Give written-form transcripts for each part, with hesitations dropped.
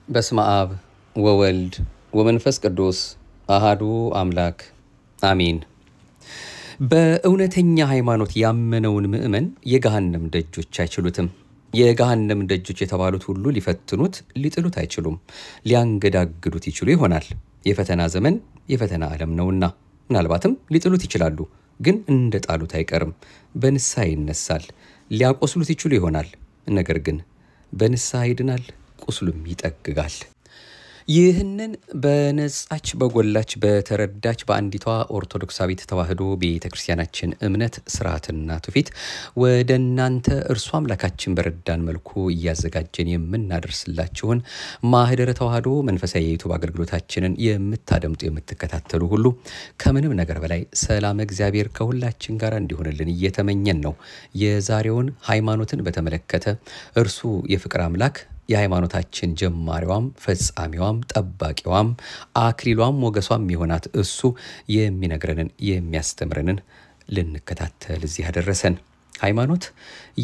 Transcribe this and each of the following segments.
በስመ አብ ወወልድ ወመንፈስ ቅዱስ አሃዱ አምላክ አሜን። በእውነተኛ ሃይማኖት ያመነውን ምእመን የገሃነም ደጆች አይችሉትም። የገሃነም ደጆች የተባሉት ሁሉ ሊፈትኑት ሊጥሉት አይችሉም። ሊያንገዳግዱት ይችሉ ይሆናል። የፈተና ዘመን የፈተና ዓለም ነውና ምናልባትም ሊጥሉት ይችላሉ። ግን እንደ ጣሉት አይቀርም። በንስሐ ይነሳል። ሊያቆስሉት ይችሉ ይሆናል። ነገር ግን በንስሐ ይድናል፣ ቁስሉም ይጠግጋል። ይህንን በነጻች በጎላች በተረዳች በአንዲቷ ኦርቶዶክሳዊት ተዋህዶ ቤተክርስቲያናችን እምነት ስርዓትና ትውፊት ወደ እናንተ እርሱ አምላካችን በረዳን መልኩ እያዘጋጀን የምናደርስላችሁን ማህደረ ተዋህዶ መንፈሳዊ የዩቲዩብ አገልግሎታችንን የምታደምጡ የምትከታተሉ ሁሉ ከምንም ነገር በላይ ሰላም እግዚአብሔር ከሁላችን ጋር እንዲሆንልን እየተመኘን ነው። የዛሬውን ሃይማኖትን በተመለከተ እርሱ የፍቅር አምላክ የሃይማኖታችን ጀማሪዋም ፈጻሚዋም ጠባቂዋም አክሊሏም ሞገሷም ይሆናት እሱ የሚነግረንን የሚያስተምረንን ልንከታተል እዚህ ያደረሰን። ሃይማኖት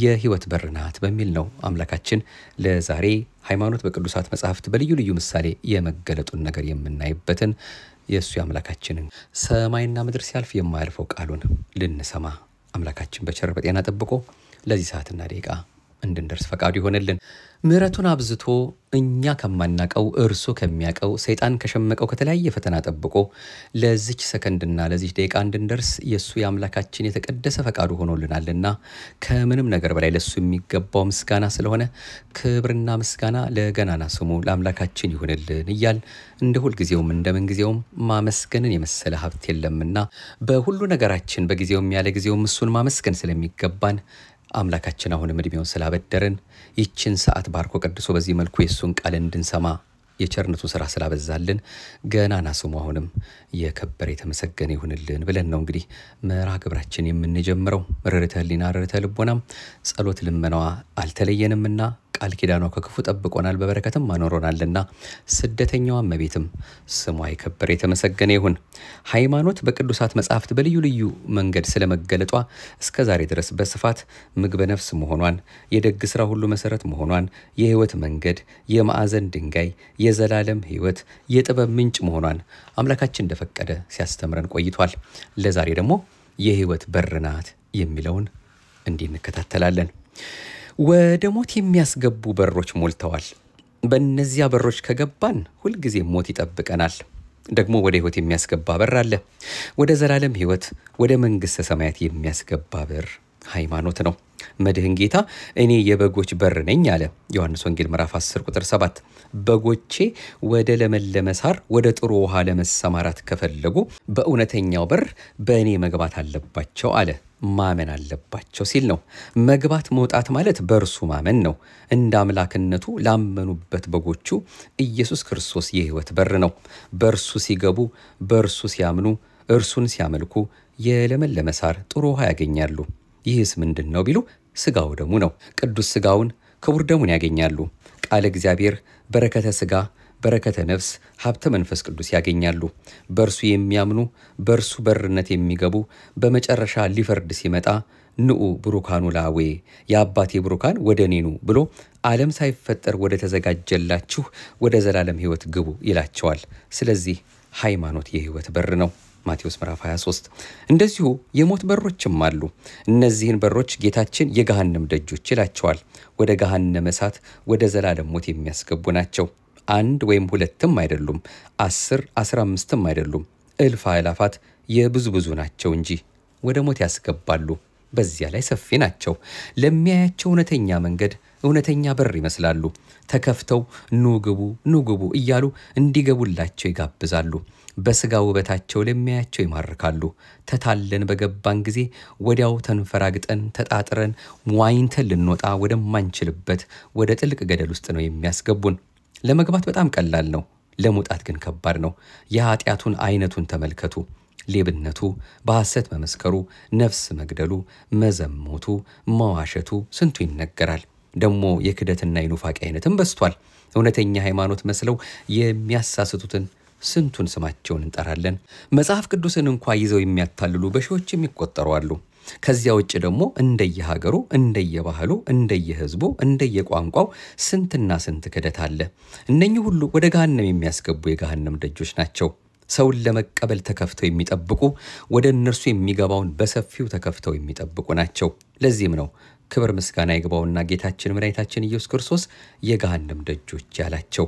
የህይወት በር ናት በሚል ነው አምላካችን ለዛሬ ሃይማኖት በቅዱሳት መጻሕፍት በልዩ ልዩ ምሳሌ የመገለጡን ነገር የምናይበትን የእሱ የአምላካችንን ሰማይና ምድር ሲያልፍ የማያልፈው ቃሉን ልንሰማ አምላካችን በቸር በጤና ጠብቆ ለዚህ ሰዓትና ደቂቃ እንድንደርስ ፈቃዱ ይሆንልን። ምሕረቱን አብዝቶ እኛ ከማናቀው እርሱ ከሚያቀው ሰይጣን ከሸመቀው ከተለያየ ፈተና ጠብቆ ለዚች ሰከንድና ለዚች ደቂቃ እንድንደርስ የሱ የአምላካችን የተቀደሰ ፈቃዱ ሆኖልናልና ከምንም ነገር በላይ ለሱ የሚገባው ምስጋና ስለሆነ ክብርና ምስጋና ለገናና ስሙ ለአምላካችን ይሁንልን እያል እንደ ሁል ጊዜውም እንደምን ጊዜውም ማመስገንን የመሰለ ሀብት የለምና በሁሉ ነገራችን በጊዜውም ያለ ጊዜውም እሱን ማመስገን ስለሚገባን አምላካችን አሁንም እድሜውን ስላበደረን ይችን ሰዓት ባርኮ ቀድሶ በዚህ መልኩ የሱን ቃል እንድንሰማ የቸርነቱን ሥራ ስላበዛልን ገናና ስሙ አሁንም የከበረ የተመሰገነ ይሁንልን ብለን ነው እንግዲህ መርሃ ግብራችን የምንጀምረው። ርርተ ህሊና ርርተ ልቦናም ጸሎት ልመናዋ አልተለየንምና ቃል ኪዳኗ ከክፉ ጠብቆናል በበረከትም አኖሮናልና ስደተኛዋ እመቤትም ስሟ የከበረ የተመሰገነ ይሁን። ሃይማኖት በቅዱሳት መጻሕፍት በልዩ ልዩ መንገድ ስለመገለጧ እስከ ዛሬ ድረስ በስፋት ምግበ ነፍስ መሆኗን የደግ ሥራ ሁሉ መሰረት መሆኗን የህይወት መንገድ የማዕዘን ድንጋይ የዘላለም ህይወት የጥበብ ምንጭ መሆኗን አምላካችን እንደፈቀደ ሲያስተምረን ቆይቷል። ለዛሬ ደግሞ የህይወት በር ናት የሚለውን እንዲህ እንከታተላለን። ወደ ሞት የሚያስገቡ በሮች ሞልተዋል። በእነዚያ በሮች ከገባን ሁል ጊዜ ሞት ይጠብቀናል። ደግሞ ወደ ህይወት የሚያስገባ በር አለ። ወደ ዘላለም ህይወት ወደ መንግሥተ ሰማያት የሚያስገባ በር ሃይማኖት ነው። መድህን ጌታ እኔ የበጎች በር ነኝ አለ። ዮሐንስ ወንጌል ምዕራፍ 10 ቁጥር 7 በጎቼ ወደ ለመለመ ሳር ወደ ጥሩ ውሃ ለመሰማራት ከፈለጉ በእውነተኛው በር በእኔ መግባት አለባቸው አለ። ማመን አለባቸው ሲል ነው። መግባት መውጣት ማለት በእርሱ ማመን ነው። እንደ አምላክነቱ ላመኑበት በጎቹ ኢየሱስ ክርስቶስ የህይወት በር ነው። በእርሱ ሲገቡ በእርሱ ሲያምኑ እርሱን ሲያመልኩ የለመለመ ሳር ጥሩ ውሃ ያገኛሉ። ይህስ ምንድነው ቢሉ ስጋው ደሙ ነው። ቅዱስ ስጋውን ክቡር ደሙን ያገኛሉ። ቃለ እግዚአብሔር በረከተ ስጋ በረከተ ነፍስ ሀብተ መንፈስ ቅዱስ ያገኛሉ። በእርሱ የሚያምኑ በእርሱ በርነት የሚገቡ በመጨረሻ ሊፈርድ ሲመጣ ንዑ ብሩካኑ ላዌ የአባቴ ብሩካን ወደ እኔ ኑ ብሎ ዓለም ሳይፈጠር ወደ ተዘጋጀላችሁ ወደ ዘላለም ህይወት ግቡ ይላቸዋል። ስለዚህ ሃይማኖት የህይወት በር ነው። ማቴዎስ ምዕራፍ 23 እንደዚሁ የሞት በሮችም አሉ። እነዚህን በሮች ጌታችን የገሃነም ደጆች ይላቸዋል። ወደ ገሃነመ እሳት ወደ ዘላለም ሞት የሚያስገቡ ናቸው። አንድ ወይም ሁለትም አይደሉም፣ 10 15ም አይደሉም፣ እልፍ አእላፋት የብዙ ናቸው እንጂ ወደ ሞት ያስገባሉ። በዚያ ላይ ሰፊ ናቸው። ለሚያያቸው እውነተኛ መንገድ እውነተኛ በር ይመስላሉ። ተከፍተው ኑ ግቡ እያሉ እንዲገቡላቸው ይጋብዛሉ። በስጋ ውበታቸው ለሚያያቸው ይማርካሉ። ተታለን በገባን ጊዜ ወዲያው ተንፈራግጠን ተጣጥረን ዋኝተን ልንወጣ ወደማንችልበት ወደ ጥልቅ ገደል ውስጥ ነው የሚያስገቡን። ለመግባት በጣም ቀላል ነው፣ ለመውጣት ግን ከባድ ነው። የኃጢአቱን አይነቱን ተመልከቱ። ሌብነቱ፣ በሐሰት መመስከሩ፣ ነፍስ መግደሉ፣ መዘሞቱ፣ መዋሸቱ ስንቱ ይነገራል። ደግሞ የክደትና የኑፋቄ አይነትም በስቷል። እውነተኛ ሃይማኖት መስለው የሚያሳስቱትን ስንቱን ስማቸውን እንጠራለን። መጽሐፍ ቅዱስን እንኳን ይዘው የሚያታልሉ በሺዎች የሚቆጠሩ አሉ። ከዚያ ውጭ ደግሞ እንደየሀገሩ፣ እንደየባህሉ፣ እንደየህዝቡ፣ እንደየቋንቋው ስንትና ስንት ክደት አለ። እነኚህ ሁሉ ወደ ገሃነም የሚያስገቡ የገሃነም ደጆች ናቸው። ሰውን ለመቀበል ተከፍተው የሚጠብቁ፣ ወደ እነርሱ የሚገባውን በሰፊው ተከፍተው የሚጠብቁ ናቸው። ለዚህም ነው ክብር ምስጋና ይግባውና ጌታችን መድኃኒታችን ኢየሱስ ክርስቶስ የገሃነም ደጆች ያላቸው።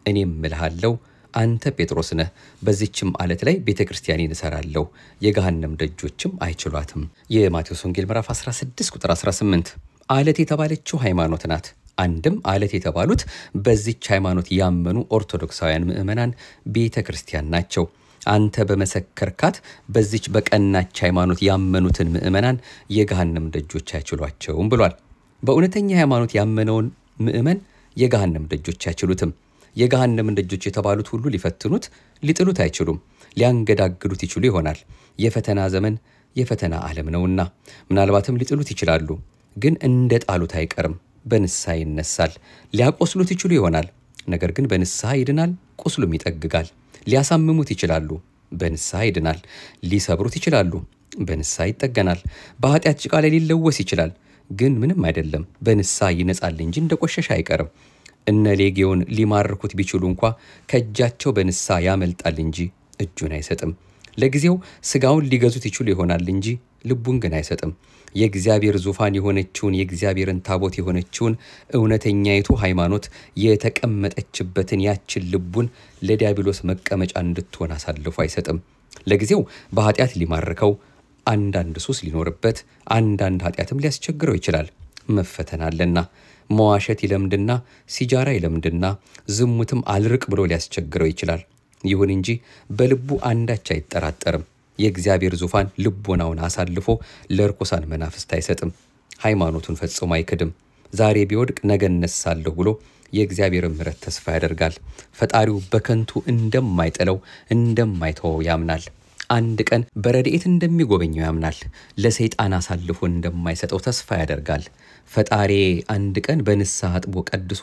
እኔም እልሃለሁ አንተ ጴጥሮስ ነህ፣ በዚህችም ዓለት ላይ ቤተክርስቲያኔን እሰራለሁ፣ የገሃነም ደጆችም አይችሏትም። የማቴዎስ ወንጌል ምዕራፍ 16 ቁጥር 18። ዓለት የተባለችው ሃይማኖት ናት። አንድም ዓለት የተባሉት በዚች ሃይማኖት ያመኑ ኦርቶዶክሳውያን ምዕመናን ቤተክርስቲያን ናቸው። አንተ በመሰከርካት በዚች በቀናች ሃይማኖት ያመኑትን ምዕመናን የገሃነም ደጆች አይችሏቸውም ብሏል። በእውነተኛ ሃይማኖት ያመነውን ምዕመን የገሃነም ደጆች አይችሉትም። የገሃነም ደጆች የተባሉት ሁሉ ሊፈትኑት ሊጥሉት አይችሉም። ሊያንገዳግዱት ይችሉ ይሆናል። የፈተና ዘመን የፈተና ዓለም ነውና ምናልባትም ሊጥሉት ይችላሉ። ግን እንደ ጣሉት አይቀርም፣ በንስሐ ይነሳል። ሊያቆስሉት ይችሉ ይሆናል። ነገር ግን በንስሐ ይድናል፣ ቁስሉም ይጠግጋል። ሊያሳምሙት ይችላሉ፣ በንስሐ ይድናል። ሊሰብሩት ይችላሉ፣ በንስሐ ይጠገናል። በኃጢአት ጭቃ ላይ ሊለወስ ይችላል፣ ግን ምንም አይደለም፣ በንስሐ ይነጻል እንጂ እንደቆሸሸ አይቀርም። እነ ሌጌውን ሊማርኩት ቢችሉ እንኳ ከእጃቸው በንስሐ ያመልጣል እንጂ እጁን አይሰጥም። ለጊዜው ስጋውን ሊገዙት ይችሉ ይሆናል እንጂ ልቡን ግን አይሰጥም። የእግዚአብሔር ዙፋን የሆነችውን የእግዚአብሔርን ታቦት የሆነችውን እውነተኛይቱ ሃይማኖት የተቀመጠችበትን ያችን ልቡን ለዲያብሎስ መቀመጫ እንድትሆን አሳልፎ አይሰጥም። ለጊዜው በኃጢአት ሊማርከው፣ አንዳንድ ሱስ ሊኖርበት፣ አንዳንድ ኃጢአትም ሊያስቸግረው ይችላል። መፈተን አለና መዋሸት ይለምድና ሲጃራ ይለምድና ዝሙትም አልርቅ ብሎ ሊያስቸግረው ይችላል። ይሁን እንጂ በልቡ አንዳች አይጠራጠርም። የእግዚአብሔር ዙፋን ልቦናውን አሳልፎ ለርኩሳን መናፍስት አይሰጥም። ሃይማኖቱን ፈጽሞ አይክድም። ዛሬ ቢወድቅ ነገ እነሳለሁ ብሎ የእግዚአብሔርን ምሕረት ተስፋ ያደርጋል። ፈጣሪው በከንቱ እንደማይጥለው እንደማይተወው ያምናል። አንድ ቀን በረድኤት እንደሚጎበኘው ያምናል። ለሰይጣን አሳልፎ እንደማይሰጠው ተስፋ ያደርጋል። ፈጣሪ አንድ ቀን በንስሐ አጥቦ ቀድሶ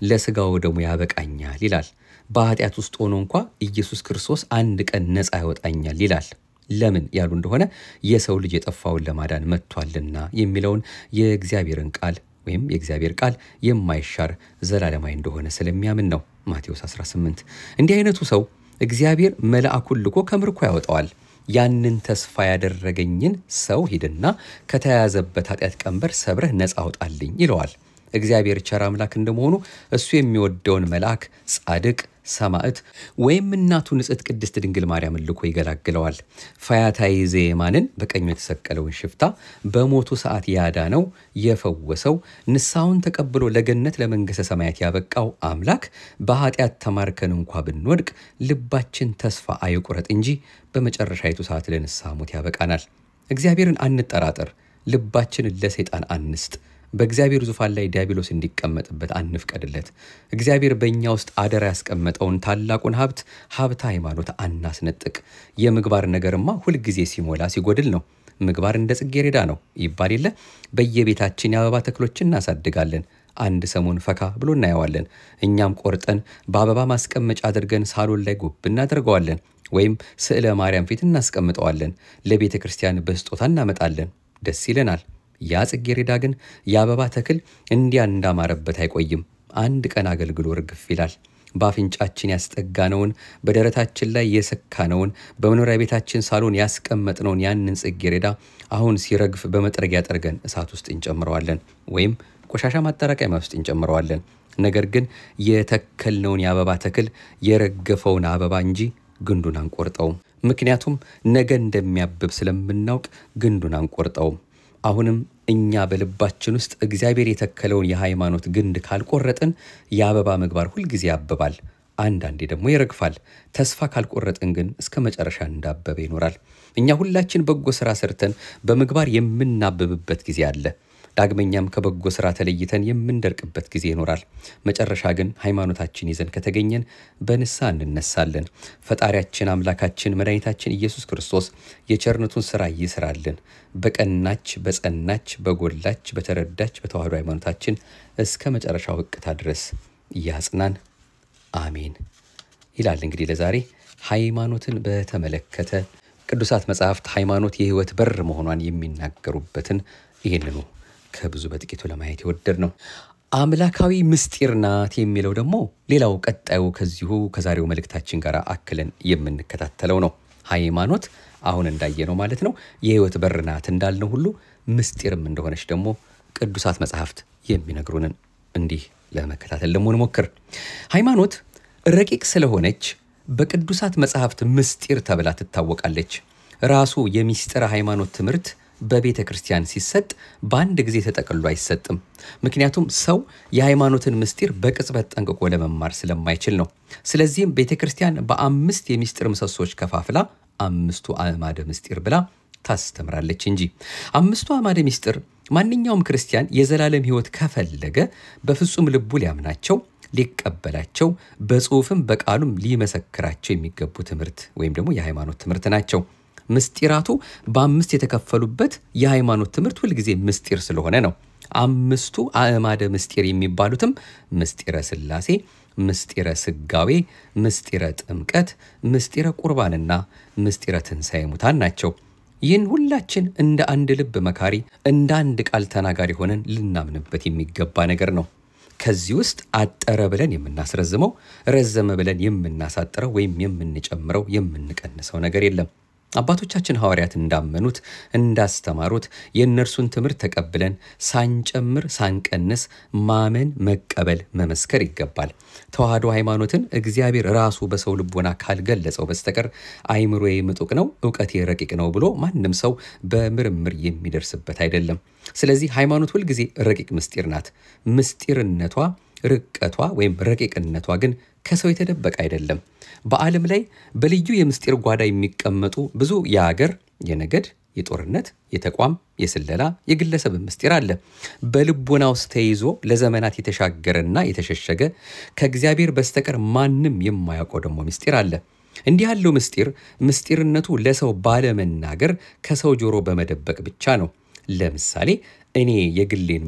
ለስጋው ደሙ ያበቃኛል ይላል። በኃጢአት ውስጥ ሆኖ እንኳ ኢየሱስ ክርስቶስ አንድ ቀን ነፃ ያወጣኛል ይላል። ለምን ያሉ እንደሆነ የሰው ልጅ የጠፋውን ለማዳን መጥቷልና የሚለውን የእግዚአብሔርን ቃል ወይም የእግዚአብሔር ቃል የማይሻር ዘላለማዊ እንደሆነ ስለሚያምን ነው። ማቴዎስ 18። እንዲህ አይነቱ ሰው እግዚአብሔር መልአኩን ልኮ ከምርኮ ያወጣዋል። ያንን ተስፋ ያደረገኝን ሰው ሂድና ከተያዘበት ኃጢአት ቀንበር ሰብረህ ነፃ አውጣልኝ ይለዋል። እግዚአብሔር ቸር አምላክ እንደመሆኑ እሱ የሚወደውን መልአክ ጻድቅ ሰማዕት ወይም እናቱ ንጽሕት ቅድስት ድንግል ማርያም ልኮ ይገላግለዋል። ፈያታዊ ዘየማንን በቀኙ የተሰቀለውን ሽፍታ በሞቱ ሰዓት ያዳነው የፈወሰው ንስሐውን ተቀብሎ ለገነት ለመንግሥተ ሰማያት ያበቃው አምላክ በኃጢአት ተማርከን እንኳ ብንወድቅ ልባችን ተስፋ አይቁረጥ እንጂ በመጨረሻይቱ ሰዓት ለንስሐ ሞት ያበቃናል። እግዚአብሔርን አንጠራጠር፣ ልባችንን ለሰይጣን አንስጥ። በእግዚአብሔር ዙፋን ላይ ዲያብሎስ እንዲቀመጥበት አንፍቀድለት። እግዚአብሔር በእኛ ውስጥ አደራ ያስቀመጠውን ታላቁን ሀብተ ሃይማኖት አናስነጥቅ። የምግባር ነገርማ ሁልጊዜ ሲሞላ ሲጎድል ነው። ምግባር እንደ ጽጌረዳ ነው ይባል የለ። በየቤታችን የአበባ ተክሎችን እናሳድጋለን። አንድ ሰሞን ፈካ ብሎ እናየዋለን። እኛም ቆርጠን በአበባ ማስቀመጫ አድርገን ሳሎን ላይ ጉብ እናደርገዋለን፣ ወይም ስዕለ ማርያም ፊት እናስቀምጠዋለን። ለቤተ ክርስቲያን በስጦታ እናመጣለን፣ ደስ ይለናል። ያ ጽጌረዳ ግን የአበባ ተክል እንዲያ እንዳማረበት አይቆይም። አንድ ቀን አገልግሎ ርግፍ ይላል። በአፍንጫችን ያስጠጋነውን፣ በደረታችን ላይ የሰካነውን፣ በመኖሪያ ቤታችን ሳሎን ያስቀመጥነውን ያንን ጽጌረዳ አሁን ሲረግፍ በመጥረጊያ ጠርገን እሳት ውስጥ እንጨምረዋለን፣ ወይም ቆሻሻ ማጠራቀሚያ ውስጥ እንጨምረዋለን። ነገር ግን የተከልነውን የአበባ ተክል የረገፈውን አበባ እንጂ ግንዱን አንቆርጠውም። ምክንያቱም ነገ እንደሚያብብ ስለምናውቅ ግንዱን አንቆርጠውም። አሁንም እኛ በልባችን ውስጥ እግዚአብሔር የተከለውን የሃይማኖት ግንድ ካልቆረጥን የአበባ ምግባር ሁልጊዜ ያብባል፣ አንዳንዴ ደግሞ ይረግፋል። ተስፋ ካልቆረጥን ግን እስከ መጨረሻ እንዳበበ ይኖራል። እኛ ሁላችን በጎ ሥራ ሰርተን በምግባር የምናብብበት ጊዜ አለ። ዳግመኛም ከበጎ ሥራ ተለይተን የምንደርቅበት ጊዜ ይኖራል። መጨረሻ ግን ሃይማኖታችን ይዘን ከተገኘን በንስሐ እንነሳለን። ፈጣሪያችን አምላካችን መድኃኒታችን ኢየሱስ ክርስቶስ የቸርነቱን ሥራ ይስራልን። በቀናች በጸናች በጎላች በተረዳች በተዋህዶ ሃይማኖታችን እስከ መጨረሻው ሕቅታ ድረስ ያጽናን፣ አሜን ይላል። እንግዲህ ለዛሬ ሃይማኖትን በተመለከተ ቅዱሳት መጻሕፍት ሃይማኖት የሕይወት በር መሆኗን የሚናገሩበትን ይህንኑ ከብዙ በጥቂቱ ለማየት የወደድ ነው። አምላካዊ ምስጢር ናት የሚለው ደግሞ ሌላው ቀጣዩ ከዚሁ ከዛሬው መልእክታችን ጋር አክለን የምንከታተለው ነው። ሃይማኖት አሁን እንዳየነው ማለት ነው የሕይወት በር ናት እንዳልነው ሁሉ ምስጢርም እንደሆነች ደግሞ ቅዱሳት መጻሕፍት የሚነግሩንን እንዲህ ለመከታተል ደግሞ እንሞክር። ሃይማኖት ረቂቅ ስለሆነች በቅዱሳት መጻሕፍት ምስጢር ተብላ ትታወቃለች። ራሱ የሚስጥረ ሃይማኖት ትምህርት በቤተ ክርስቲያን ሲሰጥ በአንድ ጊዜ ተጠቅልሎ አይሰጥም። ምክንያቱም ሰው የሃይማኖትን ምስጢር በቅጽበት ጠንቅቆ ለመማር ስለማይችል ነው። ስለዚህም ቤተ ክርስቲያን በ5 የሚስጥር ምሰሶች ከፋፍላ 5ቱ አዕማደ ምስጢር ብላ ታስተምራለች እንጂ 5ቱ አዕማደ ምስጢር ማንኛውም ክርስቲያን የዘላለም ሕይወት ከፈለገ በፍጹም ልቡ ሊያምናቸው ሊቀበላቸው በጽሑፍም በቃሉም ሊመሰክራቸው የሚገቡ ትምህርት ወይም ደግሞ የሃይማኖት ትምህርት ናቸው። ምስጢራቱ በ5 የተከፈሉበት የሃይማኖት ትምህርት ሁልጊዜ ምስጢር ስለሆነ ነው። 5ቱ አዕማደ ምስጢር የሚባሉትም ምስጢረ ሥላሴ፣ ምስጢረ ስጋዌ፣ ምስጢረ ጥምቀት፣ ምስጢረ ቁርባንና ምስጢረ ትንሣኤ ሙታን ናቸው። ይህን ሁላችን እንደ አንድ ልብ መካሪ እንደ አንድ ቃል ተናጋሪ ሆነን ልናምንበት የሚገባ ነገር ነው። ከዚህ ውስጥ አጠረ ብለን የምናስረዝመው ረዘመ ብለን የምናሳጥረው ወይም የምንጨምረው የምንቀንሰው ነገር የለም። አባቶቻችን ሐዋርያት እንዳመኑት እንዳስተማሩት የእነርሱን ትምህርት ተቀብለን ሳንጨምር ሳንቀንስ ማመን መቀበል መመስከር ይገባል። ተዋህዶ ሃይማኖትን እግዚአብሔር ራሱ በሰው ልቦና ካልገለጸው በስተቀር አይምሮዬ ምጡቅ ነው ዕውቀቴ ረቂቅ ነው ብሎ ማንም ሰው በምርምር የሚደርስበት አይደለም። ስለዚህ ሃይማኖት ሁልጊዜ ረቂቅ ምስጢር ናት። ምስጢርነቷ ርቀቷ ወይም ረቂቅነቷ ግን ከሰው የተደበቀ አይደለም። በዓለም ላይ በልዩ የምስጢር ጓዳ የሚቀመጡ ብዙ የአገር፣ የነገድ፣ የጦርነት፣ የተቋም፣ የስለላ፣ የግለሰብ ምስጢር አለ። በልቦና ውስጥ ተይዞ ለዘመናት የተሻገረና የተሸሸገ ከእግዚአብሔር በስተቀር ማንም የማያውቀው ደግሞ ምስጢር አለ። እንዲህ ያለው ምስጢርነቱ ለሰው ባለመናገር ከሰው ጆሮ በመደበቅ ብቻ ነው። ለምሳሌ እኔ የግሌን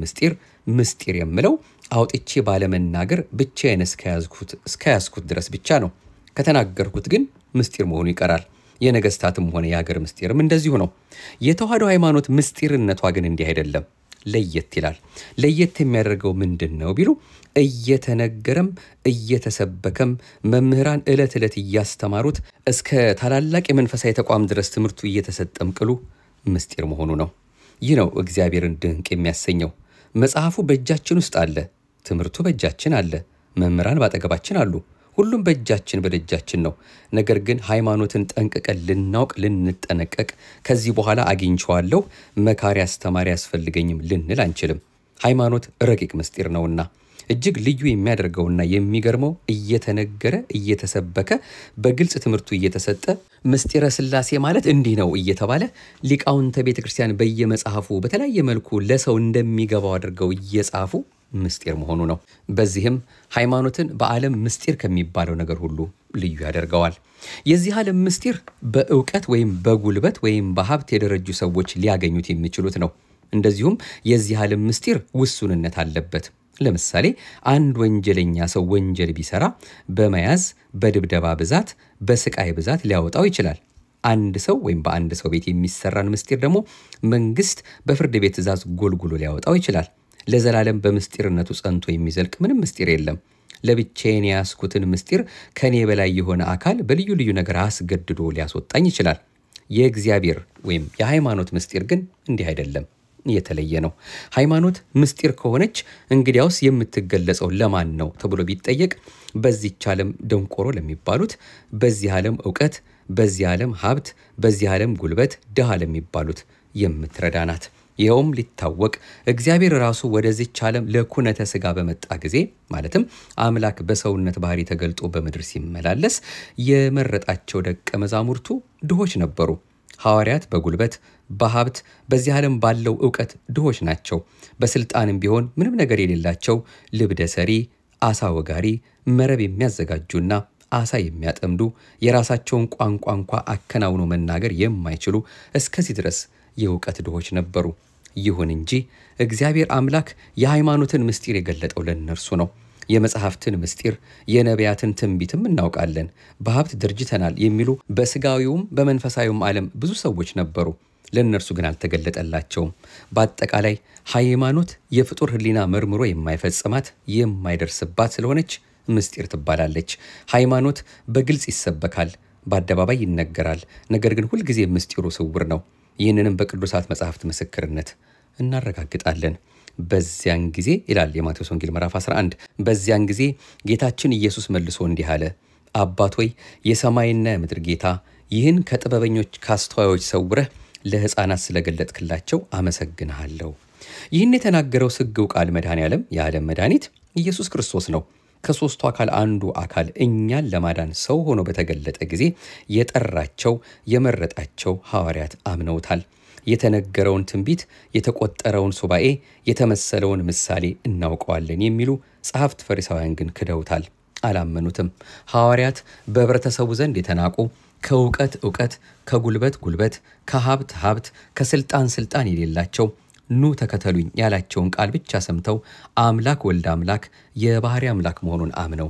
ምስጢር የምለው አውጥቼ ባለመናገር ብቻዬን እስከያዝኩት ድረስ ብቻ ነው። ከተናገርኩት ግን ምስጢር መሆኑ ይቀራል። የነገስታትም ሆነ የሀገር ምስጢርም እንደዚሁ ነው። የተዋህዶ ሃይማኖት ምስጢርነቷ ግን እንዲህ አይደለም፣ ለየት ይላል። ለየት የሚያደርገው ምንድን ነው ቢሉ እየተነገረም እየተሰበከም መምህራን ዕለት ዕለት እያስተማሩት እስከ ታላላቅ የመንፈሳዊ ተቋም ድረስ ትምህርቱ እየተሰጠም ቅሉ ምስጢር መሆኑ ነው። ይህ ነው እግዚአብሔርን ድንቅ የሚያሰኘው። መጽሐፉ በእጃችን ውስጥ አለ፣ ትምህርቱ በእጃችን አለ፣ መምህራን ባጠገባችን አሉ። ሁሉም በእጃችን በደጃችን ነው። ነገር ግን ሃይማኖትን ጠንቅቀን ልናውቅ ልንጠነቀቅ ከዚህ በኋላ አግኝቼዋለሁ መካሪ አስተማሪ ያስፈልገኝም ልንል አንችልም። ሃይማኖት ረቂቅ ምስጢር ነውና እጅግ ልዩ የሚያደርገውና የሚገርመው እየተነገረ እየተሰበከ በግልጽ ትምህርቱ እየተሰጠ ምስጢረ ሥላሴ ማለት እንዲህ ነው እየተባለ ሊቃውንተ ቤተክርስቲያን በየመጽሐፉ በተለያየ መልኩ ለሰው እንደሚገባው አድርገው እየጻፉ ምስጢር መሆኑ ነው። በዚህም ሃይማኖትን በዓለም ምስጢር ከሚባለው ነገር ሁሉ ልዩ ያደርገዋል። የዚህ ዓለም ምስጢር በእውቀት ወይም በጉልበት ወይም በሀብት የደረጁ ሰዎች ሊያገኙት የሚችሉት ነው። እንደዚሁም የዚህ ዓለም ምስጢር ውሱንነት አለበት። ለምሳሌ አንድ ወንጀለኛ ሰው ወንጀል ቢሰራ በመያዝ በድብደባ ብዛት በስቃይ ብዛት ሊያወጣው ይችላል። አንድ ሰው ወይም በአንድ ሰው ቤት የሚሰራን ምስጢር ደግሞ መንግስት በፍርድ ቤት ትእዛዝ ጎልጉሎ ሊያወጣው ይችላል። ለዘላለም በምስጢርነቱ ጸንቶ የሚዘልቅ ምንም ምስጢር የለም። ለብቻዬን ያስኩትን ምስጢር ከኔ በላይ የሆነ አካል በልዩ ልዩ ነገር አስገድዶ ሊያስወጣኝ ይችላል። የእግዚአብሔር ወይም የሃይማኖት ምስጢር ግን እንዲህ አይደለም፣ የተለየ ነው። ሃይማኖት ምስጢር ከሆነች እንግዲያውስ የምትገለጸው ለማን ነው ተብሎ ቢጠየቅ በዚህች ዓለም ደንቆሮ ለሚባሉት፣ በዚህ ዓለም ዕውቀት፣ በዚህ ዓለም ሀብት፣ በዚህ ዓለም ጉልበት ድሃ ለሚባሉት የምትረዳ ናት። ይኸውም ሊታወቅ እግዚአብሔር ራሱ ወደዚች ዓለም ለኩነተ ሥጋ በመጣ ጊዜ ማለትም አምላክ በሰውነት ባህሪ ተገልጦ በምድር ሲመላለስ የመረጣቸው ደቀ መዛሙርቱ ድሆች ነበሩ። ሐዋርያት በጉልበት በሀብት በዚህ ዓለም ባለው ዕውቀት ድሆች ናቸው። በስልጣንም ቢሆን ምንም ነገር የሌላቸው ልብደ ሰሪ፣ አሳ ወጋሪ፣ መረብ የሚያዘጋጁና አሳ የሚያጠምዱ የራሳቸውን ቋንቋ እንኳ አከናውኖ መናገር የማይችሉ እስከዚህ ድረስ የዕውቀት ድሆች ነበሩ። ይሁን እንጂ እግዚአብሔር አምላክ የሃይማኖትን ምስጢር የገለጠው ለእነርሱ ነው። የመጽሐፍትን ምስጢር የነቢያትን ትንቢትም እናውቃለን፣ በሀብት ድርጅተናል የሚሉ በስጋዊውም በመንፈሳዊውም ዓለም ብዙ ሰዎች ነበሩ። ለእነርሱ ግን አልተገለጠላቸውም። በአጠቃላይ ሃይማኖት የፍጡር ሕሊና መርምሮ የማይፈጽማት የማይደርስባት ስለሆነች ምስጢር ትባላለች። ሃይማኖት በግልጽ ይሰበካል፣ በአደባባይ ይነገራል። ነገር ግን ሁልጊዜ ምስጢሩ ስውር ነው። ይህንንም በቅዱሳት መጽሐፍት ምስክርነት እናረጋግጣለን። በዚያን ጊዜ ይላል የማቴዎስ ወንጌል ምዕራፍ 11፣ በዚያን ጊዜ ጌታችን ኢየሱስ መልሶ እንዲህ አለ፣ አባት ሆይ የሰማይና የምድር ጌታ ይህን ከጥበበኞች ካስተዋዮች ሰውረህ ለሕፃናት ስለገለጥክላቸው አመሰግንሃለሁ። ይህን የተናገረው ስግው ቃል መድኃኔዓለም የዓለም መድኃኒት ኢየሱስ ክርስቶስ ነው። ከሦስቱ አካል አንዱ አካል እኛን ለማዳን ሰው ሆኖ በተገለጠ ጊዜ የጠራቸው የመረጣቸው ሐዋርያት አምነውታል። የተነገረውን ትንቢት፣ የተቆጠረውን ሱባኤ፣ የተመሰለውን ምሳሌ እናውቀዋለን የሚሉ ጸሐፍት ፈሪሳውያን ግን ክደውታል፣ አላመኑትም። ሐዋርያት በህብረተሰቡ ዘንድ የተናቁ፣ ከእውቀት እውቀት፣ ከጉልበት ጉልበት፣ ከሀብት ሀብት፣ ከስልጣን ስልጣን የሌላቸው ኑ ተከተሉኝ ያላቸውን ቃል ብቻ ሰምተው አምላክ ወልድ አምላክ የባህሪ አምላክ መሆኑን አምነው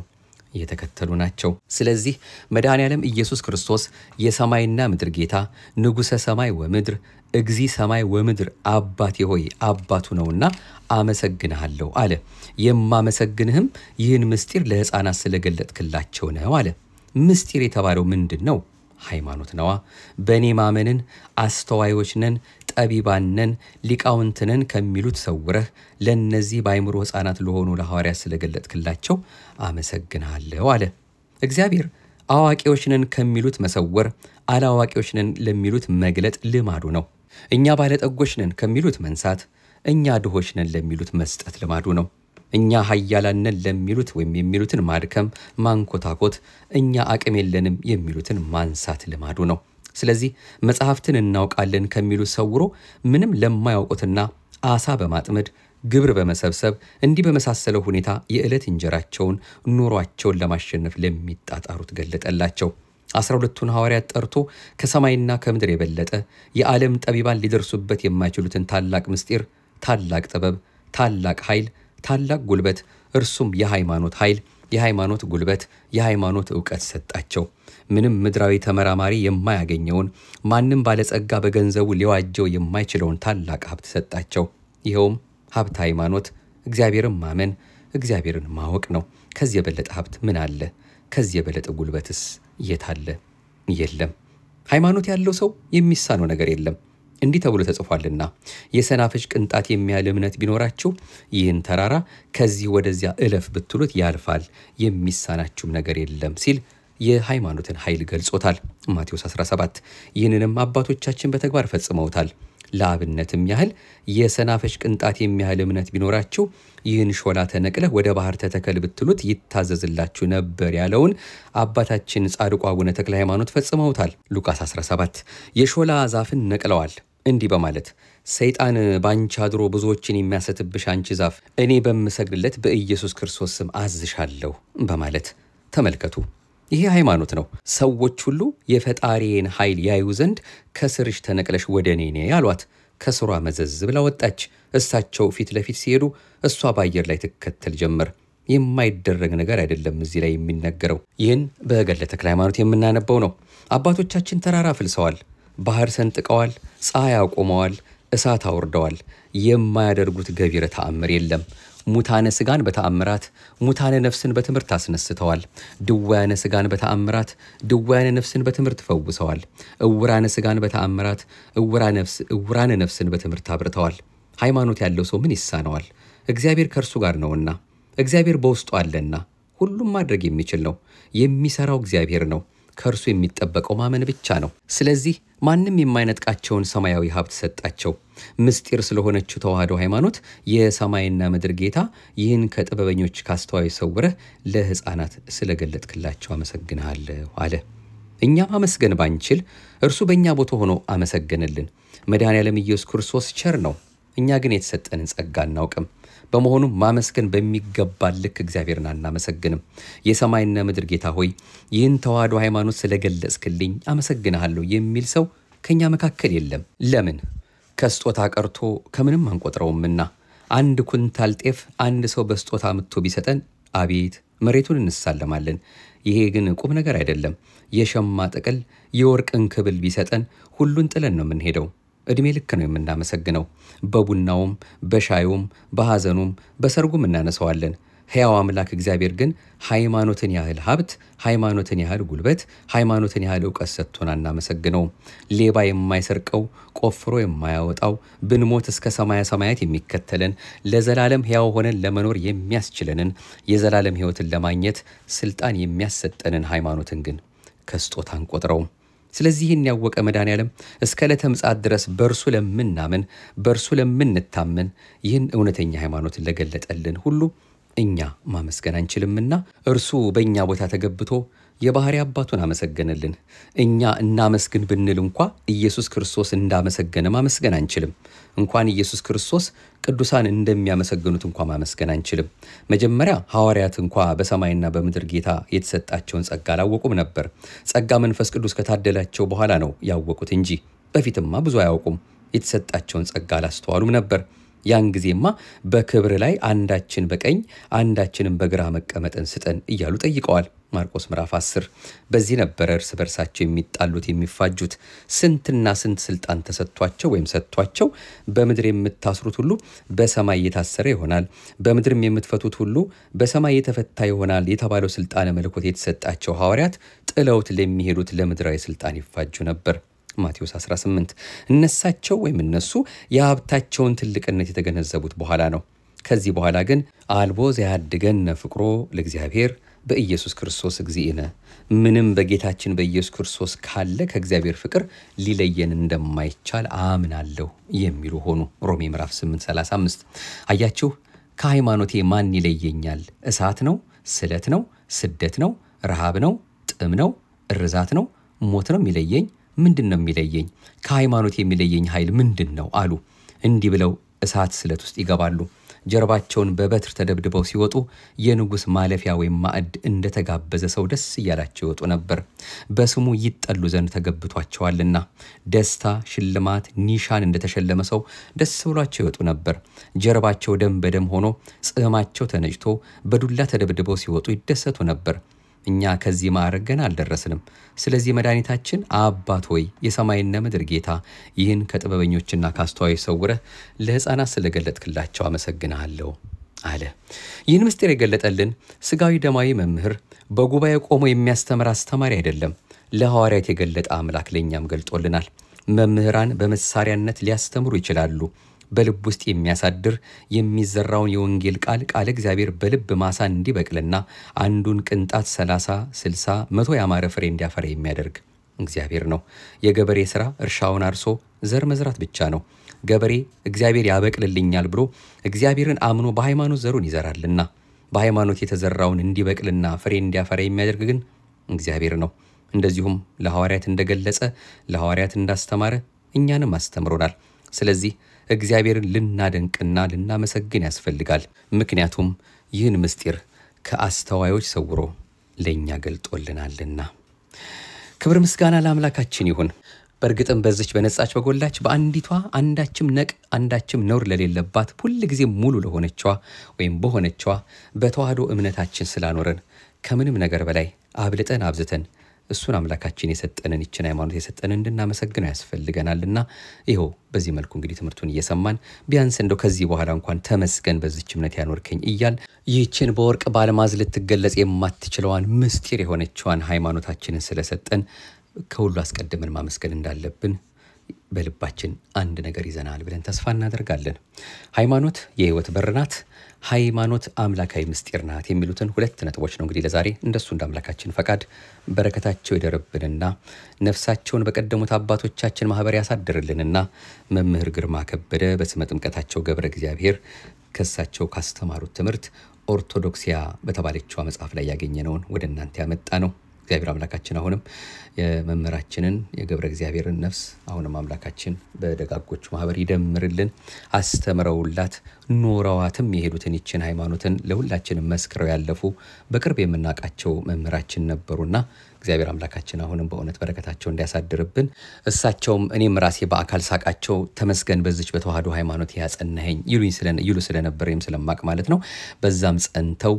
የተከተሉ ናቸው። ስለዚህ መድኃኔዓለም ኢየሱስ ክርስቶስ የሰማይና ምድር ጌታ ንጉሠ ሰማይ ወምድር እግዚ ሰማይ ወምድር አባቴ ሆይ አባቱ ነውና አመሰግንሃለሁ አለ። የማመሰግንህም ይህን ምስጢር ለሕፃናት ስለገለጥክላቸው ነው አለ። ምስጢር የተባለው ምንድን ነው? ሃይማኖት ነዋ። በእኔ ማመንን አስተዋዮች ነን፣ ጠቢባን ነን፣ ሊቃውንት ነን ከሚሉት ሰውረህ ለእነዚህ በአይምሮ ሕፃናት ለሆኑ ለሐዋርያት ስለገለጥክላቸው አመሰግንሃለሁ አለ። እግዚአብሔር አዋቂዎች ነን ከሚሉት መሰወር፣ አላዋቂዎች ነን ለሚሉት መግለጥ ልማዱ ነው። እኛ ባለጠጎች ነን ከሚሉት መንሳት፣ እኛ ድሆች ነን ለሚሉት መስጠት ልማዱ ነው። እኛ ኃያላን ነን ለሚሉት ወይም የሚሉትን ማድከም፣ ማንኮታኮት፣ እኛ አቅም የለንም የሚሉትን ማንሳት ልማዱ ነው። ስለዚህ መጽሐፍትን እናውቃለን ከሚሉት ሰውሮ ምንም ለማያውቁትና አሳ በማጥመድ ግብር በመሰብሰብ እንዲህ በመሳሰለው ሁኔታ የዕለት እንጀራቸውን ኑሯቸውን ለማሸነፍ ለሚጣጣሩት ገለጠላቸው። 12ቱን ሐዋርያት ጠርቶ ከሰማይና ከምድር የበለጠ የዓለም ጠቢባን ሊደርሱበት የማይችሉትን ታላቅ ምስጢር፣ ታላቅ ጥበብ፣ ታላቅ ኃይል፣ ታላቅ ጉልበት፣ እርሱም የሃይማኖት ኃይል፣ የሃይማኖት ጉልበት፣ የሃይማኖት ዕውቀት ሰጣቸው። ምንም ምድራዊ ተመራማሪ የማያገኘውን፣ ማንም ባለጸጋ በገንዘቡ ሊዋጀው የማይችለውን ታላቅ ሀብት ሰጣቸው። ይኸውም ሀብት ሃይማኖት፣ እግዚአብሔርን ማመን፣ እግዚአብሔርን ማወቅ ነው። ከዚህ የበለጠ ሀብት ምን አለ? ከዚህ የበለጠ ጉልበትስ የት አለ? የለም። ሃይማኖት ያለው ሰው የሚሳነው ነገር የለም። እንዲህ ተብሎ ተጽፏልና የሰናፍጭ ቅንጣት የሚያህል እምነት ቢኖራችሁ ይህን ተራራ ከዚህ ወደዚያ እለፍ ብትሉት ያልፋል፣ የሚሳናችሁም ነገር የለም ሲል የሃይማኖትን ኃይል ገልጾታል። ማቴዎስ 17። ይህንንም አባቶቻችን በተግባር ፈጽመውታል። ለአብነትም ያህል የሰናፍጭ ቅንጣት የሚያህል እምነት ቢኖራችሁ ይህን ሾላ ተነቅለህ ወደ ባህር ተተከል ብትሉት ይታዘዝላችሁ ነበር ያለውን አባታችን ጻድቁ አቡነ ተክለ ሃይማኖት ፈጽመውታል። ሉቃስ 17። የሾላ ዛፍን ነቅለዋል እንዲህ በማለት ሰይጣን ባንቺ አድሮ ብዙዎችን የሚያሰትብሽ አንቺ ዛፍ እኔ በምሰግድለት በኢየሱስ ክርስቶስ ስም አዝሻለሁ በማለት ተመልከቱ። ይሄ ሃይማኖት ነው። ሰዎች ሁሉ የፈጣሪን ኃይል ያዩ ዘንድ ከስርሽ ተነቅለሽ ወደ እኔ ነይ አሏት። ከስሯ መዘዝ ብላ ወጣች። እሳቸው ፊት ለፊት ሲሄዱ እሷ በአየር ላይ ትከተል ጀመር። የማይደረግ ነገር አይደለም እዚህ ላይ የሚነገረው። ይህን በገድለ ተክለ ሃይማኖት የምናነበው ነው። አባቶቻችን ተራራ ፍልሰዋል፣ ባህር ሰንጥቀዋል፣ ፀሐይ አቆመዋል፣ እሳት አውርደዋል። የማያደርጉት ገቢረ ተአምር የለም። ሙታነ ስጋን በተአምራት ሙታነ ነፍስን በትምህርት አስነስተዋል። ድውያነ ስጋን በተአምራት ድውያነ ነፍስን በትምህርት ፈውሰዋል። እውራነ ስጋን በተአምራት እውራነ ነፍስን በትምህርት አብርተዋል። ሃይማኖት ያለው ሰው ምን ይሳነዋል? እግዚአብሔር ከእርሱ ጋር ነውና፣ እግዚአብሔር በውስጡ አለና ሁሉም ማድረግ የሚችል ነው። የሚሰራው እግዚአብሔር ነው። ከእርሱ የሚጠበቀው ማመን ብቻ ነው። ስለዚህ ማንም የማይነጥቃቸውን ሰማያዊ ሀብት ሰጣቸው። ምስጢር ስለሆነችው ተዋህዶ ሃይማኖት የሰማይና ምድር ጌታ ይህን ከጥበበኞች ካስተዋይ ሰውረህ ለሕፃናት ስለገለጥክላቸው አመሰግንሃለሁ አለ። እኛም አመስገን ባንችል እርሱ በእኛ ቦታ ሆኖ አመሰገንልን። መድኃኔዓለም ኢየሱስ ክርስቶስ ቸር ነው። እኛ ግን የተሰጠንን ጸጋ አናውቅም። በመሆኑም ማመስገን በሚገባ ልክ እግዚአብሔርን አናመሰግንም። የሰማይና ምድር ጌታ ሆይ ይህን ተዋህዶ ሃይማኖት ስለገለጽክልኝ አመሰግንሃለሁ የሚል ሰው ከኛ መካከል የለም። ለምን? ከስጦታ ቀርቶ ከምንም አንቆጥረውምና። 1 ኩንታል ጤፍ አንድ ሰው በስጦታ አምጥቶ ቢሰጠን አቤት መሬቱን እንሳለማለን። ይሄ ግን ቁም ነገር አይደለም። የሸማ ጥቅል የወርቅን ክብል ቢሰጠን ሁሉን ጥለን ነው የምንሄደው። እድሜ ልክ ነው የምናመሰግነው። በቡናውም በሻዩም በሐዘኑም በሰርጉም እናነሳዋለን። ሕያው አምላክ እግዚአብሔር ግን ሃይማኖትን ያህል ሀብት፣ ሃይማኖትን ያህል ጉልበት፣ ሃይማኖትን ያህል ዕውቀት ሰጥቶን አናመሰግነው። ሌባ የማይሰርቀው ቆፍሮ የማያወጣው ብንሞት እስከ ሰማያ ሰማያት የሚከተለን ለዘላለም ሕያው ሆነን ለመኖር የሚያስችለንን የዘላለም ሕይወትን ለማግኘት ስልጣን የሚያሰጠንን ሃይማኖትን ግን ከስጦታ አንቆጥረውም። ስለዚህ ይህን ያወቀ መድኃኔዓለም እስከ ዕለተ ምጽአት ድረስ በእርሱ ለምናምን በእርሱ ለምንታመን ይህን እውነተኛ ሃይማኖትን ለገለጠልን ሁሉ እኛ ማመስገን አንችልምና እርሱ በእኛ ቦታ ተገብቶ የባህሪ አባቱን አመሰገነልን። እኛ እናመስግን ብንል እንኳ ኢየሱስ ክርስቶስ እንዳመሰገነ ማመስገን አንችልም። እንኳን ኢየሱስ ክርስቶስ ቅዱሳን እንደሚያመሰግኑት እንኳ ማመስገን አንችልም። መጀመሪያ ሐዋርያት እንኳ በሰማይና በምድር ጌታ የተሰጣቸውን ጸጋ አላወቁም ነበር። ጸጋ መንፈስ ቅዱስ ከታደላቸው በኋላ ነው ያወቁት እንጂ በፊትማ ብዙ አያውቁም። የተሰጣቸውን ጸጋ አላስተዋሉም ነበር። ያን ጊዜማ በክብር ላይ አንዳችን በቀኝ አንዳችንም በግራ መቀመጥን ስጠን እያሉ ጠይቀዋል። ማርቆስ ምዕራፍ 10። በዚህ ነበር እርስ በርሳቸው የሚጣሉት የሚፋጁት። ስንትና ስንት ስልጣን ተሰጥቷቸው ወይም ሰጥቷቸው በምድር የምታስሩት ሁሉ በሰማይ የታሰረ ይሆናል፣ በምድርም የምትፈቱት ሁሉ በሰማይ የተፈታ ይሆናል የተባለው ስልጣነ መለኮት የተሰጣቸው ሐዋርያት ጥለውት ለሚሄዱት ለምድራዊ ስልጣን ይፋጁ ነበር። ማቴዎስ 18። እነሳቸው ወይም እነሱ የሀብታቸውን ትልቅነት የተገነዘቡት በኋላ ነው። ከዚህ በኋላ ግን አልቦ ዘያድገነ ፍቅሮ ለእግዚአብሔር በኢየሱስ ክርስቶስ እግዚእነ፣ ምንም በጌታችን በኢየሱስ ክርስቶስ ካለ ከእግዚአብሔር ፍቅር ሊለየን እንደማይቻል አምናለሁ የሚሉ ሆኑ። ሮሜ ምዕራፍ 8:35። አያችሁ፣ ከሃይማኖቴ ማን ይለየኛል? እሳት ነው? ስለት ነው? ስደት ነው? ረሃብ ነው? ጥም ነው? እርዛት ነው? ሞት ነው የሚለየኝ? ምንድነው የሚለየኝ? ከሃይማኖት የሚለየኝ ኃይል ምንድነው? አሉ። እንዲህ ብለው እሳት ስለት ውስጥ ይገባሉ። ጀርባቸውን በበትር ተደብድበው ሲወጡ የንጉስ ማለፊያ ወይም ማዕድ እንደተጋበዘ ሰው ደስ እያላቸው ይወጡ ነበር። በስሙ ይጠሉ ዘንድ ተገብቷቸዋልና ደስታ፣ ሽልማት፣ ኒሻን እንደተሸለመ ሰው ደስ ብሏቸው ይወጡ ነበር። ጀርባቸው ደም በደም ሆኖ ጽህማቸው ተነጭቶ በዱላ ተደብድበው ሲወጡ ይደሰቱ ነበር። እኛ ከዚህ ማዕረግ ገና አልደረስንም። ስለዚህ መድኃኒታችን አባት ሆይ የሰማይና ምድር ጌታ ይህን ከጥበበኞችና ካስተዋዮች ሰውረህ ለሕፃናት ስለገለጥክላቸው አመሰግንሃለሁ አለ። ይህን ምስጢር የገለጠልን ስጋዊ ደማዊ መምህር በጉባኤ ቆሞ የሚያስተምር አስተማሪ አይደለም። ለሐዋርያት የገለጠ አምላክ ለእኛም ገልጦልናል። መምህራን በመሳሪያነት ሊያስተምሩ ይችላሉ። በልብ ውስጥ የሚያሳድር የሚዘራውን የወንጌል ቃል እግዚአብሔር በልብ ማሳ እንዲበቅልና አንዱን ቅንጣት 30፣ 60፣ 100 ያማረ ፍሬ እንዲያፈራ የሚያደርግ እግዚአብሔር ነው። የገበሬ ሥራ እርሻውን አርሶ ዘር መዝራት ብቻ ነው። ገበሬ እግዚአብሔር ያበቅልልኛል ብሎ እግዚአብሔርን አምኖ በሃይማኖት ዘሩን ይዘራልና በሃይማኖት የተዘራውን እንዲበቅልና ፍሬ እንዲያፈራ የሚያደርግ ግን እግዚአብሔር ነው። እንደዚሁም ለሐዋርያት እንደገለጸ ለሐዋርያት እንዳስተማረ እኛንም አስተምሮናል። ስለዚህ እግዚአብሔርን ልናደንቅና ልናመሰግን ያስፈልጋል። ምክንያቱም ይህን ምስጢር ከአስተዋዮች ሰውሮ ለእኛ ገልጦልናልና። ክብር ምስጋና ለአምላካችን ይሁን። በእርግጥም በዚች በነጻች በጎላች በአንዲቷ አንዳችም ነቅ አንዳችም ነውር ለሌለባት ሁል ጊዜ ሙሉ ለሆነችዋ ወይም በሆነችዋ በተዋህዶ እምነታችን ስላኖረን ከምንም ነገር በላይ አብልጠን አብዝተን እሱን አምላካችን የሰጠንን ይችን ሃይማኖት የሰጠንን እንድናመሰግነው ያስፈልገናልና ይሄው በዚህ መልኩ እንግዲህ ትምህርቱን እየሰማን ቢያንስ እንደው ከዚህ በኋላ እንኳን ተመስገን በዚች እምነት ያኖርከኝ እያል ይህችን በወርቅ ባለማዝ ልትገለጽ የማትችለዋን ምስጢር የሆነችዋን ሃይማኖታችንን ስለሰጠን ከሁሉ አስቀድመን ማመስገን እንዳለብን በልባችን አንድ ነገር ይዘናል ብለን ተስፋ እናደርጋለን። ሃይማኖት የህይወት በር ናት። ሃይማኖት አምላካዊ ምስጢር ናት የሚሉትን ሁለት ነጥቦች ነው እንግዲህ ለዛሬ እንደሱ እንዳምላካችን ፈቃድ በረከታቸው ይደረብንና ነፍሳቸውን በቀደሙት አባቶቻችን ማህበር ያሳድርልንና መምህር ግርማ ከበደ በስመ ጥምቀታቸው ገብረ እግዚአብሔር ከሳቸው ካስተማሩት ትምህርት ኦርቶዶክሲያ በተባለችው መጽሐፍ ላይ ያገኘነውን ወደ እናንተ ያመጣ ነው። እግዚአብሔር አምላካችን አሁንም የመምህራችንን የገብረ እግዚአብሔርን ነፍስ አሁንም አምላካችን በደጋጎቹ ማህበር ይደምርልን። አስተምረውላት ኖረዋትም የሄዱትን ይችን ሃይማኖትን ለሁላችንም መስክረው ያለፉ በቅርብ የምናቃቸው መምህራችን ነበሩና እግዚአብሔር አምላካችን አሁንም በእውነት በረከታቸው እንዲያሳድርብን እሳቸውም እኔም ራሴ በአካል ሳቃቸው ተመስገን በዚች በተዋህዶ ሃይማኖት ያጸናኸኝ ይሉ ስለነበረም ስለማቅ ማለት ነው። በዛም ጸንተው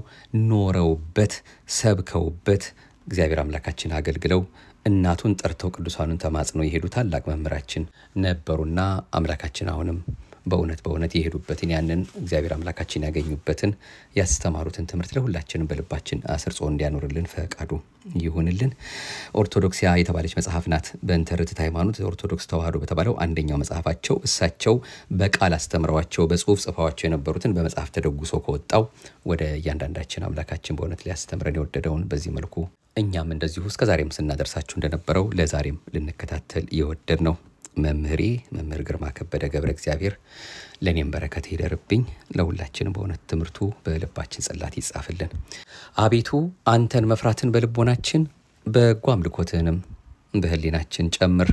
ኖረውበት ሰብከውበት እግዚአብሔር አምላካችን አገልግለው እናቱን ጠርተው ቅዱሳኑን ተማጽነው የሄዱ ታላቅ መምህራችን ነበሩና አምላካችን አሁንም በእውነት የሄዱበትን ያንን እግዚአብሔር አምላካችን ያገኙበትን ያስተማሩትን ትምህርት ለሁላችንም በልባችን አስርጾ እንዲያኖርልን ፈቃዱ ይሁንልን። ኦርቶዶክሲያ የተባለች መጽሐፍ ናት። በእንተርትት ሃይማኖት ኦርቶዶክስ ተዋህዶ በተባለው አንደኛው መጽሐፋቸው እሳቸው በቃል አስተምረዋቸው በጽሁፍ ጽፈዋቸው የነበሩትን በመጽሐፍ ተደጉሶ ከወጣው ወደ እያንዳንዳችን አምላካችን በእውነት ሊያስተምረን የወደደውን በዚህ መልኩ እኛም እንደዚሁ እስከዛሬም ስናደርሳችሁ እንደነበረው ለዛሬም ልንከታተል የወደድ ነው። መምህር ግርማ ከበደ ገብረ እግዚአብሔር ለኔም በረከት ይደርብኝ። ለሁላችንም በእውነት ትምህርቱ በልባችን ጽላት ይጻፍልን። አቤቱ አንተን መፍራትን በልቦናችን በጎ አምልኮትንም በህሊናችን ጨምር።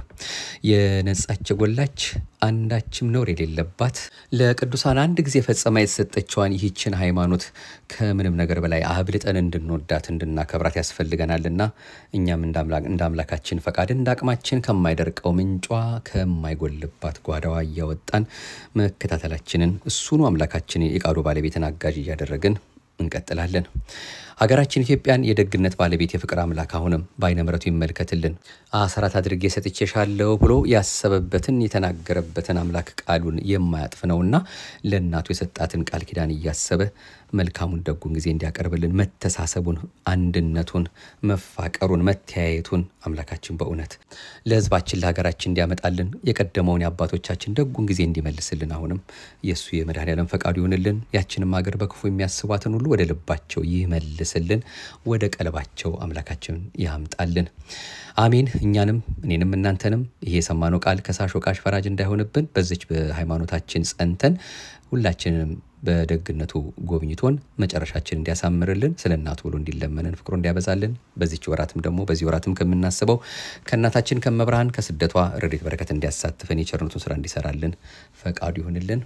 የነጻች ጎላች አንዳችም ነውር የሌለባት ለቅዱሳን አንድ ጊዜ ፈጸማ የተሰጠችዋን ይህችን ሃይማኖት ከምንም ነገር በላይ አብልጠን እንድንወዳት እንድናከብራት ያስፈልገናልና እኛም እንዳምላካችን ፈቃድ እንዳቅማችን ከማይደርቀው ምንጯ ከማይጎልባት ጓዳዋ እያወጣን መከታተላችንን እሱኑ አምላካችን የቃሉ ባለቤትን አጋዥ እያደረግን እንቀጥላለን። ሀገራችን ኢትዮጵያን የደግነት ባለቤት የፍቅር አምላክ አሁንም በአይነ ምሕረቱ ይመልከትልን። አስራት አድርጌ ሰጥቼሻለሁ ብሎ ያሰበበትን የተናገረበትን አምላክ ቃሉን የማያጥፍ ነውና ለእናቱ የሰጣትን ቃል ኪዳን እያሰበ መልካሙን ደጉን ጊዜ እንዲያቀርብልን መተሳሰቡን አንድነቱን መፋቀሩን መተያየቱን አምላካችን በእውነት ለሕዝባችን ለሀገራችን እንዲያመጣልን የቀደመውን የአባቶቻችን ደጉን ጊዜ እንዲመልስልን አሁንም የሱ የመድኃኔዓለም ፈቃዱ ይሁንልን። ያችንም ሀገር በክፉ የሚያስቧትን ሁሉ ወደ ልባቸው ይመልስልን፣ ወደ ቀልባቸው አምላካችን ያምጣልን። አሜን። እኛንም እኔንም እናንተንም ይሄ የሰማነው ቃል ከሳሽ ወቃሽ ፈራጅ እንዳይሆንብን በዚች በሃይማኖታችን ጸንተን ሁላችንም በደግነቱ ጎብኝቶን መጨረሻችን እንዲያሳምርልን ስለናቱ ብሎ እንዲለመነን ፍቅሩ እንዲያበዛልን በዚች ወራትም ደግሞ በዚህ ወራትም ከመናስበው ከናታችን ከመብርሃን ከስደቷ ረድኤት በረከት እንዲያሳትፈን የቸርነቱን ስራ እንዲሰራልን ፈቃዱ ይሁንልን።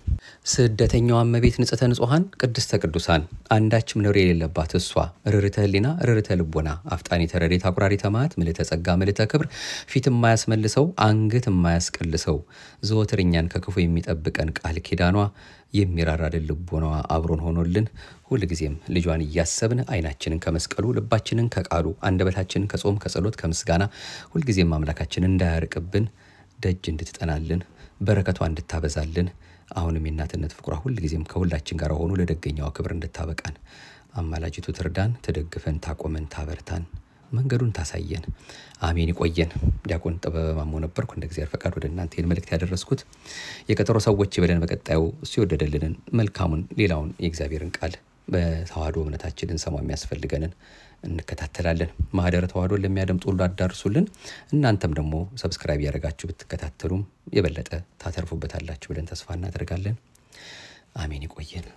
ስደተኛዋ እመቤት ንጽሕተ ንጹሐን ቅድስተ ቅዱሳን አንዳችም ነውር የሌለባት እሷ ርርተ ህሊና ርርተ ልቦና አፍጣኒተ ረድኤት አቁራሪተ መዓት ምልዕተ ጸጋ ምልዕተ ክብር ፊት የማያስመልሰው አንገት የማያስቀልሰው ዘወትር እኛን ከክፉ የሚጠብቀን ቃል ኪዳኗ የሚራራልን ልቦናዋ አብሮን ሆኖልን ሁሉ ጊዜም ልጇን እያሰብን አይናችንን ከመስቀሉ ልባችንን ከቃሉ አንደበታችንን ከጾም ከጸሎት ከምስጋና ሁሉ ጊዜም አምላካችን እንዳያርቅብን ደጅ እንድትጠናልን በረከቷ እንድታበዛልን አሁንም የእናትነት ፍቅሯ ሁሉ ጊዜም ከሁላችን ጋር ሆኖ ለደገኛው ክብር እንድታበቃን አማላጅቱ ትርዳን፣ ተደግፈን ታቆመን፣ ታበርታን፣ መንገዱን ታሳየን። አሜን። ይቆየን። ዲያቆን ጥበበ ማሞ ነበርኩ። እንደ እግዚአብሔር ፈቃድ ወደ እናንተ ይህን መልእክት ያደረስኩት የቀጠሮ ሰዎች ይበለን በቀጣዩ እሱ ይወደደልንን መልካሙን ሌላውን የእግዚአብሔርን ቃል በተዋህዶ እምነታችንን ሰማ የሚያስፈልገንን እንከታተላለን። ማህደረ ተዋህዶን ለሚያደምጡ ሁሉ አዳርሱልን። እናንተም ደግሞ ሰብስክራይብ ያደርጋችሁ ብትከታተሉም የበለጠ ታተርፉበታላችሁ ብለን ተስፋ እናደርጋለን። አሜን። ይቆየን።